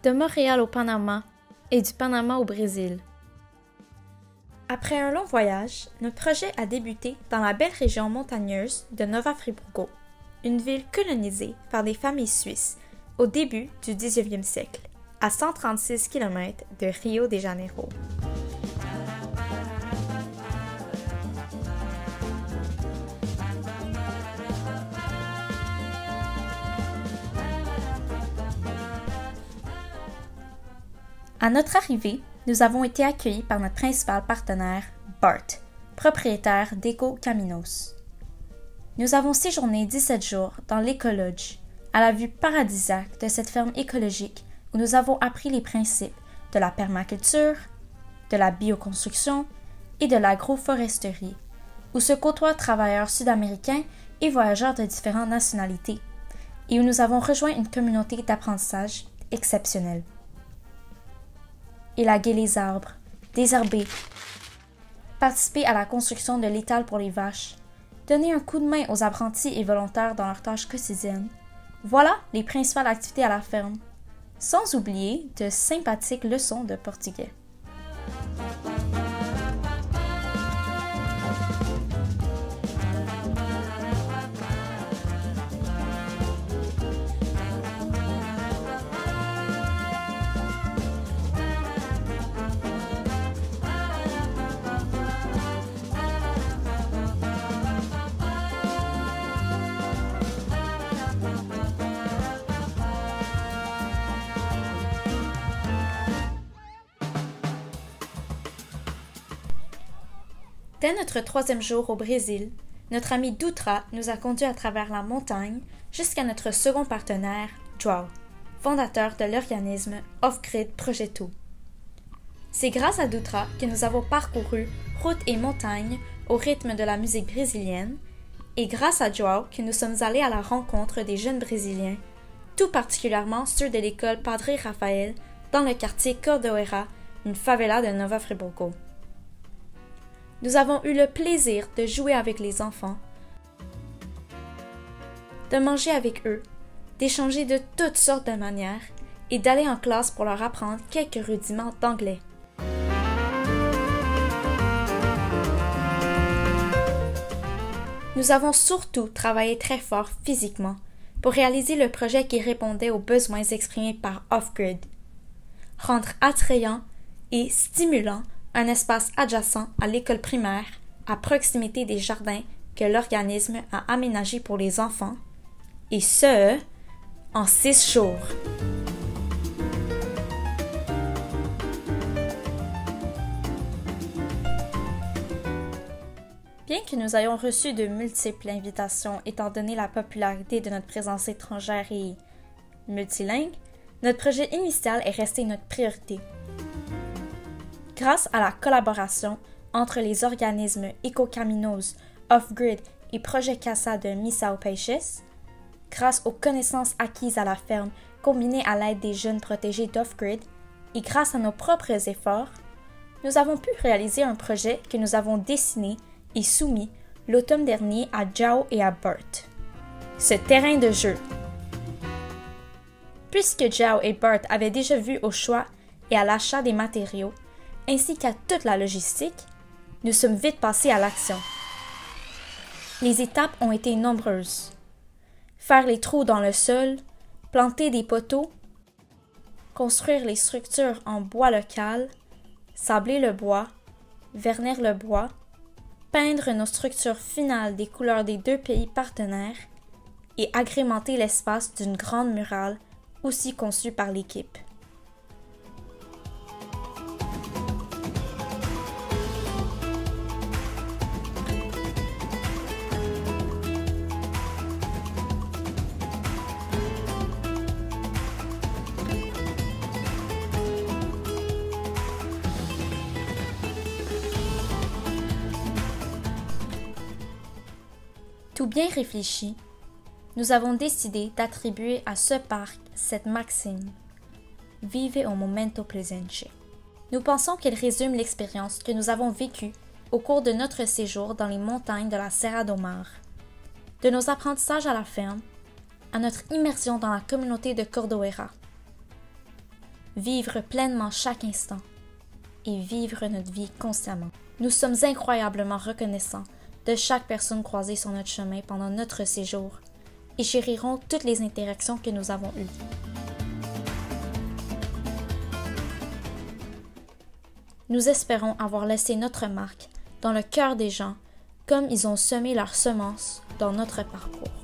de Montréal au Panama et du Panama au Brésil. Après un long voyage, notre projet a débuté dans la belle région montagneuse de Nova Friburgo, une ville colonisée par des familles suisses au début du 19e siècle, à 136 km de Rio de Janeiro. À notre arrivée, nous avons été accueillis par notre principal partenaire, Bart, propriétaire d'Eco Caminos. Nous avons séjourné 17 jours dans l'Eco-Lodge, à la vue paradisiaque de cette ferme écologique où nous avons appris les principes de la permaculture, de la bioconstruction et de l'agroforesterie, où se côtoient travailleurs sud-américains et voyageurs de différentes nationalités, et où nous avons rejoint une communauté d'apprentissage exceptionnelle. Élaguer les arbres, désherber, participer à la construction de l'étal pour les vaches, donner un coup de main aux apprentis et volontaires dans leurs tâches quotidiennes. Voilà les principales activités à la ferme, sans oublier de sympathiques leçons de portugais. Dès notre 3e jour au Brésil, notre ami Dutra nous a conduits à travers la montagne jusqu'à notre second partenaire, João, fondateur de l'organisme Off-Grid Projeto. C'est grâce à Dutra que nous avons parcouru routes et montagnes au rythme de la musique brésilienne et grâce à João que nous sommes allés à la rencontre des jeunes Brésiliens, tout particulièrement ceux de l'école Padre Rafael dans le quartier Cordoeira, une favela de Nova Friburgo. Nous avons eu le plaisir de jouer avec les enfants, de manger avec eux, d'échanger de toutes sortes de manières et d'aller en classe pour leur apprendre quelques rudiments d'anglais. Nous avons surtout travaillé très fort physiquement pour réaliser le projet qui répondait aux besoins exprimés par Off-Grid. Rendre attrayant et stimulant un espace adjacent à l'école primaire, à proximité des jardins que l'organisme a aménagés pour les enfants, et ce, en 6 jours. Bien que nous ayons reçu de multiples invitations étant donné la popularité de notre présence étrangère et multilingue, notre projet initial est resté notre priorité. Grâce à la collaboration entre les organismes Eco Caminos, Off-Grid et Projet Casa de Missão Peixes, grâce aux connaissances acquises à la ferme combinées à l'aide des jeunes protégés d'Off-Grid et grâce à nos propres efforts, nous avons pu réaliser un projet que nous avons dessiné et soumis l'automne dernier à João et à Bart. Ce terrain de jeu. Puisque João et Bart avaient déjà vu au choix et à l'achat des matériaux, ainsi qu'à toute la logistique, nous sommes vite passés à l'action. Les étapes ont été nombreuses. Faire les trous dans le sol, planter des poteaux, construire les structures en bois local, sabler le bois, vernir le bois, peindre nos structures finales des couleurs des 2 pays partenaires et agrémenter l'espace d'une grande murale aussi conçue par l'équipe. Tout bien réfléchi, nous avons décidé d'attribuer à ce parc cette maxime « Vive o momento presente ». Nous pensons qu'elle résume l'expérience que nous avons vécue au cours de notre séjour dans les montagnes de la Serra do Mar, de nos apprentissages à la ferme, à notre immersion dans la communauté de Cordoeira. vivre pleinement chaque instant et vivre notre vie constamment. Nous sommes incroyablement reconnaissants de chaque personne croisée sur notre chemin pendant notre séjour et chérirons toutes les interactions que nous avons eues. Nous espérons avoir laissé notre marque dans le cœur des gens comme ils ont semé leur semence dans notre parcours.